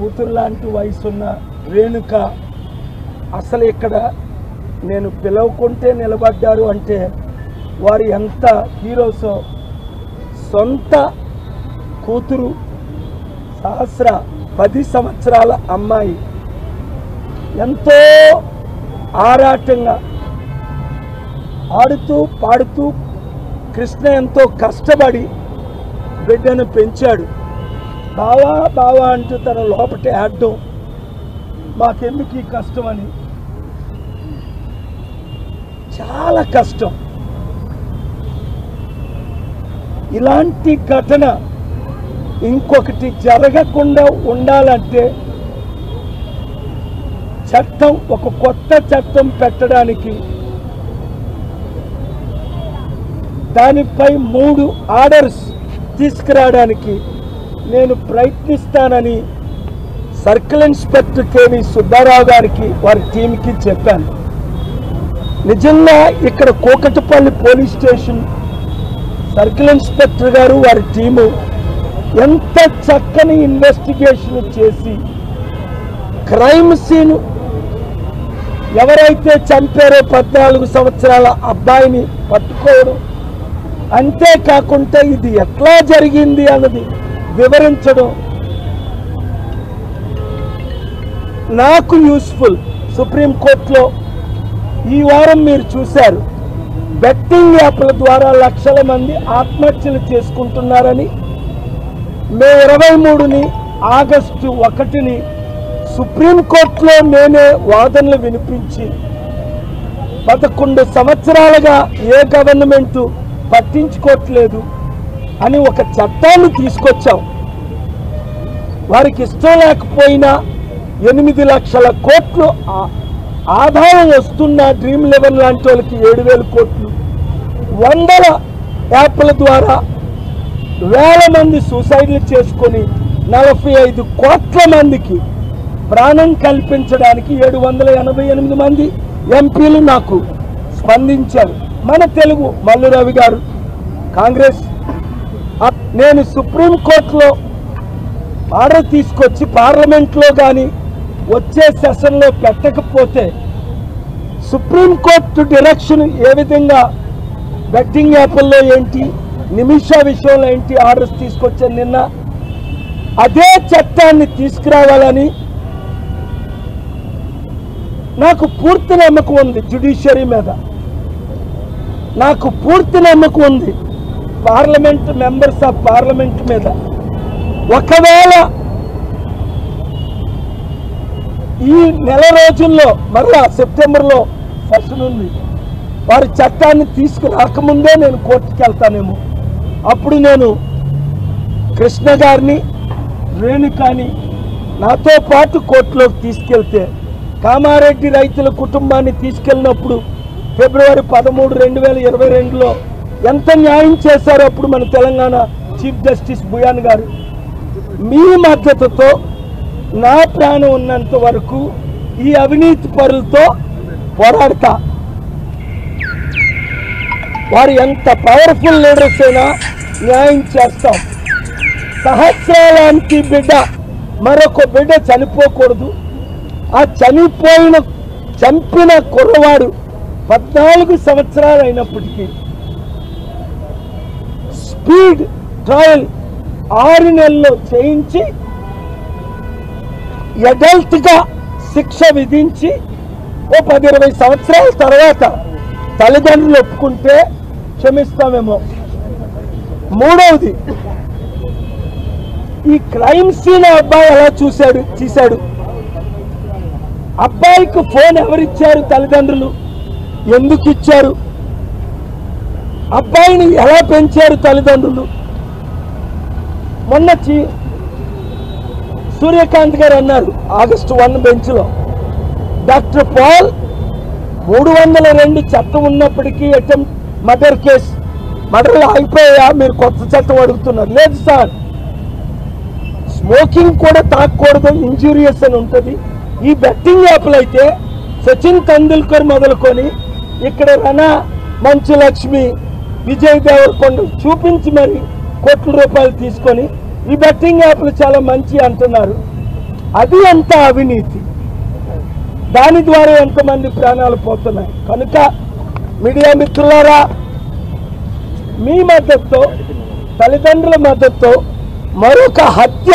కూతురు లాంటి వయసున్న రేణుక అసలు ఇక్కడ నేను పిలవకుంటే నిలబడ్డారు అంటే వారు ఎంత హీరోసో. సొంత కూతురు 10 సంవత్సరాల అమ్మాయి ఎంతో ఆరాటంగా ఆడుతూ పాడుతూ కృష్ణ ఎంతో కష్టపడి బిడ్డను పెంచాడు. బావా బావా అంటూ తన లోపటే ఆడడం, మాకెందుకు ఈ కష్టం అని. చాలా కష్టం. ఇలాంటి ఘటన ఇంకొకటి జరగకుండా ఉండాలంటే చట్టం, ఒక కొత్త చట్టం పెట్టడానికి, దానిపై 3 ఆర్డర్స్ తీసుకురావడానికి నేను ప్రయత్నిస్తానని సర్కిల్ ఇన్స్పెక్టర్ కేవి సుబ్బారావు గారికి వారి టీంకి చెప్పాను. నిజంగా ఇక్కడ Kukatpally police station circle inspector గారు వారి టీము ఎంత చక్కని ఇన్వెస్టిగేషన్ చేసి క్రైమ్ సీన్ ఎవరైతే చంపారో 14 సంవత్సరాల అబ్బాయిని పట్టుకోవడం, అంతేకాకుండా ఇది ఎట్లా జరిగింది అన్నది వివరించడం నాకు యూస్ఫుల్. సుప్రీంకోర్టులో ఈ వారం మీరు చూశారు, బెట్టింగ్ యాప్ల ద్వారా లక్షల మంది ఆత్మహత్యలు చేసుకుంటున్నారని మే 23ని ఆగస్టు 1ని సుప్రీంకోర్టులో నేనే వాదనలు వినిపించి 11 సంవత్సరాలుగా ఏ గవర్నమెంటు పట్టించుకోవట్లేదు అని ఒక చట్టాన్ని తీసుకొచ్చాం. వారికి ఇష్టం లేకపోయినా 8 లక్షల కోట్లు ఆదాయం వస్తున్న డ్రీమ్ 11 లాంటి వాళ్ళకి 7,000 కోట్లు, 100 యాప్ల ద్వారా వేల మంది సూసైడ్లు చేసుకొని 45 కోట్ల మందికి ప్రాణం కల్పించడానికి 788 మంది ఎంపీలు నాకు స్పందించారు. మన తెలుగు మల్లు రవి గారు కాంగ్రెస్. నేను సుప్రీంకోర్టులో ఆర్డర్ తీసుకొచ్చి పార్లమెంట్లో కానీ వచ్చే సెషన్లో పెట్టకపోతే సుప్రీంకోర్టు డైరెక్షన్ ఏ విధంగా బెట్టింగ్ యాప్ల్లో ఏంటి, నిమిషా విషయంలో ఏంటి ఆర్డర్స్ తీసుకొచ్చాను నిన్న, అదే చట్టాన్ని తీసుకురావాలని నాకు పూర్తి నమ్మకం ఉంది. జ్యుడిషియరీ మీద నాకు పూర్తి నమ్మకం ఉంది. పార్లమెంట్ మెంబర్స్ ఆఫ్ పార్లమెంట్ మీద ఒకవేళ ఈ నెల రోజుల్లో మరలా సెప్టెంబర్లో సెషన్ ఉంది, వారి చట్టాన్ని తీసుకురాకముందే నేను కోర్టుకి వెళ్తానేమో. అప్పుడు నేను కృష్ణ గారిని, రేణుకాని నాతో పాటు కోర్టులోకి తీసుకెళ్తే, కామారెడ్డి రైతుల కుటుంబాన్ని తీసుకెళ్ళినప్పుడు ఫిబ్రవరి 13, 2022లో ఎంత న్యాయం చేశారో అప్పుడు మన తెలంగాణ చీఫ్ జస్టిస్ బుయాన్ గారు. మీ మద్దతుతో నా ప్రాణం ఉన్నంత వరకు ఈ అవినీతి పరులతో పోరాడతా. వారు ఎంత పవర్ఫుల్ లీడర్స్ అయినా న్యాయం చేస్తాం. సహస్రాలాంటి బిడ్డ, మరొక బిడ్డ చనిపోకూడదు. ఆ చంపిన కుర్రవాడు 14 సంవత్సరాలు అయినప్పటికీ స్పీడ్ ట్రయల్ 6 నెలల్లో చేయించి అడల్ట్గా శిక్ష విధించి 10-20 సంవత్సరాల తర్వాత తల్లిదండ్రులు ఒప్పుకుంటే క్షమిస్తామేమో. మూడవది, ఈ క్రైమ్ సీన్ అబ్బాయి ఎలా చూశాడు. అబ్బాయికి ఫోన్ ఎవరిచ్చారు? తల్లిదండ్రులు. ఎందుకు ఇచ్చారు? అబ్బాయిని ఎలా పెంచారు తల్లిదండ్రులు? మొన్న సూర్యకాంత్ గారు అన్నారు ఆగస్టు 1 బెంచ్లో, డాక్టర్ పాల్ 302 చట్టం ఉన్నప్పటికీ అటెంప్ట్ మర్డర్ కేసు, మర్డర్లు అయిపోయా, మీరు కొత్త చట్టం అడుగుతున్నారు. లేదు సార్, స్మోకింగ్ కూడా తాకూడదు, ఇంజూరియస్ అని ఉంటుంది. ఈ బెట్టింగ్ యాప్లు అయితే సచిన్ తెందుల్కర్ మొదలుకొని ఇక్కడ రనా, మంచు లక్ష్మి, విజయ్ దేవరకొండ చూపించి మరి కోట్ల రూపాయలు తీసుకొని ఈ బెట్టింగ్ యాప్లు చాలా మంచి అంటున్నారు. అది ఎంత అవినీతి, దాని ద్వారా ఎంతమంది ప్రాణాలు పోతున్నాయి. కనుక మీడియా మిత్రులారా, మీ మద్దతుతో, తల్లిదండ్రుల మద్దతుతో మరొక హత్య,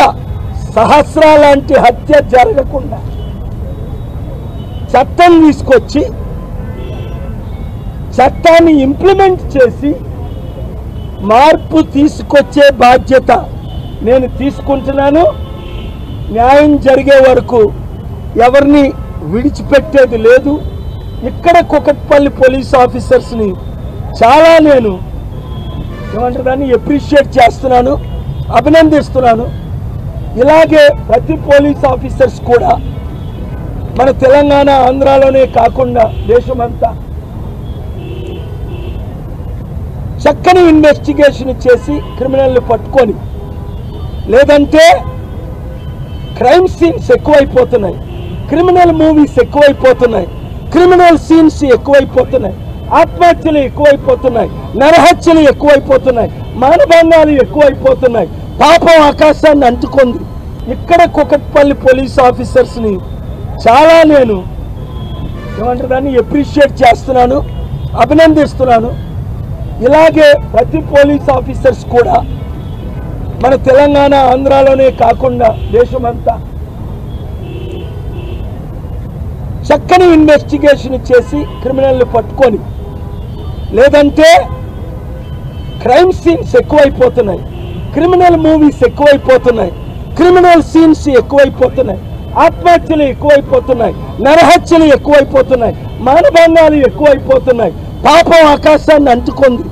సహస్రా లాంటి హత్య జరగకుండా చట్టం తీసుకొచ్చి చట్టాన్ని ఇంప్లిమెంట్ చేసి మార్పు తీసుకొచ్చే బాధ్యత నేను తీసుకుంటున్నాను. న్యాయం జరిగే వరకు ఎవరిని విడిచిపెట్టేది లేదు. ఇక్కడ కుకట్పల్లి పోలీస్ ఆఫీసర్స్ని చాలా నేను ఏమంటారని అప్రిషియేట్ చేస్తున్నాను, అభినందిస్తున్నాను. ఇలాగే ప్రతి పోలీస్ ఆఫీసర్స్ కూడా మన తెలంగాణ, ఆంధ్రాలోనే కాకుండా దేశమంతా చక్కని ఇన్వెస్టిగేషన్ చేసి క్రిమినల్ని పట్టుకొని, లేదంటే క్రైమ్ సీన్స్ ఎక్కువైపోతున్నాయి, క్రిమినల్ మూవీస్ ఎక్కువైపోతున్నాయి, క్రిమినల్ సీన్స్ ఎక్కువైపోతున్నాయి, ఆత్మహత్యలు ఎక్కువైపోతున్నాయి, నరహత్యలు ఎక్కువైపోతున్నాయి, మానభంగాలు ఎక్కువైపోతున్నాయి. పాపం ఆకాశాన్ని అంటుకుంది. ఇక్కడ కుకట్పల్లి పోలీస్ ఆఫీసర్స్ని చాలా నేను ఏమంటారని అప్రిషియేట్ చేస్తున్నాను, అభినందిస్తున్నాను. ఇలాగే ప్రతి పోలీస్ ఆఫీసర్స్ కూడా మన తెలంగాణ, ఆంధ్రాలోనే కాకుండా దేశమంతా చక్కని ఇన్వెస్టిగేషన్ చేసి క్రిమినల్ని పట్టుకొని, లేదంటే క్రైమ్ సీన్స్ ఎక్కువైపోతున్నాయి, క్రిమినల్ మూవీస్ ఎక్కువైపోతున్నాయి, క్రిమినల్ సీన్స్ ఎక్కువైపోతున్నాయి, ఆత్మహత్యలు ఎక్కువైపోతున్నాయి, నరహత్యలు ఎక్కువైపోతున్నాయి, మానభంగాలు ఎక్కువైపోతున్నాయి. పాపం ఆకాశాన్ని అంటుకుంది.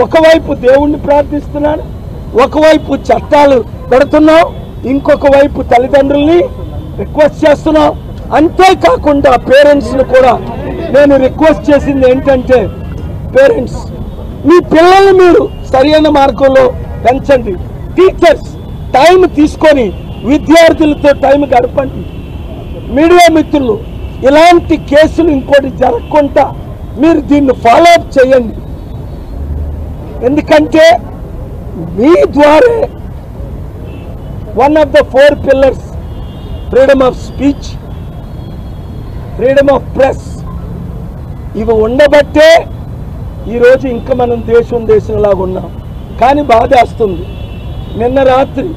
ఒకవైపు దేవుణ్ణి ప్రార్థిస్తున్నాను, ఒకవైపు చట్టాలు పెడుతున్నాం, ఇంకొక వైపు తల్లిదండ్రుల్ని రిక్వెస్ట్ చేస్తున్నాం. అంతేకాకుండా పేరెంట్స్ని కూడా నేను రిక్వెస్ట్ చేసింది ఏంటంటే, పేరెంట్స్ మీ పిల్లల్ని మీరు సరైన మార్గంలో పెంచండి. టీచర్స్ టైం తీసుకొని విద్యార్థులతో టైం గడపండి. మీడియా మిత్రులు ఇలాంటి కేసులు ఇంకోటి జరగకుండా మీరు దీన్ని ఫాలో అప్ చేయండి. ఎందుకంటే మీ ద్వారా one of the 4 pillars freedom of speech, freedom of press ఇవి ఉండబట్టే ఈరోజు ఇంకా మనం దేశంలాగా ఉన్నాం. కానీ బాధేస్తుంది. నిన్న రాత్రి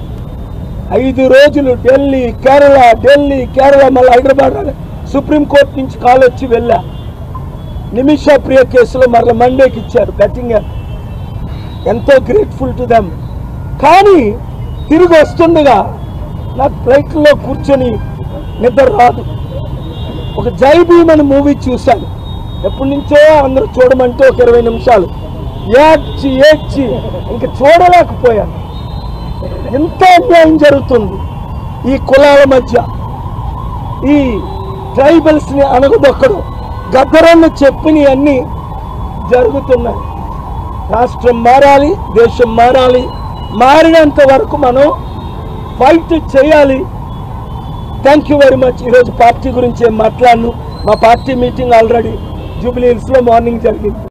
5 రోజులు ఢిల్లీ కేరళ మళ్ళీ హైదరాబాద్ సుప్రీంకోర్టు నుంచి కాల్ వచ్చి వెళ్ళా. నిమిషా ప్రియ కేసులో మరల మండేకి ఇచ్చారు బెట్టింగ్. ఎంతో గ్రేట్ఫుల్ టు దెమ్. కానీ తిరిగి వస్తుండగా నాకు ఫ్లైట్లో కూర్చొని నిద్ర రాదు. ఒక జై భీమ్ అనే మూవీ చూశాను. ఎప్పటి నుంచో అందరూ చూడమంటే ఒక 20 నిమిషాలు ఏడ్చి ఇంక చూడలేకపోయాను. ఎంత అన్యాయం జరుగుతుంది ఈ కులాల మధ్య, ఈ ట్రైబల్స్ని అణగదొక్కడం, గద్దరన్న చెప్పినవన్నీ జరుగుతున్నాయి. రాష్ట్రం మారాలి, దేశం మారాలి. మారినంత వరకు మనం ఫైట్ చేయాలి. Thank you very much. ఈరోజు పార్టీ గురించి ఏం మాట్లాడను. మా పార్టీ మీటింగ్ ఆల్రెడీ జూబ్లీ హిల్స్లో మార్నింగ్ జరిగింది.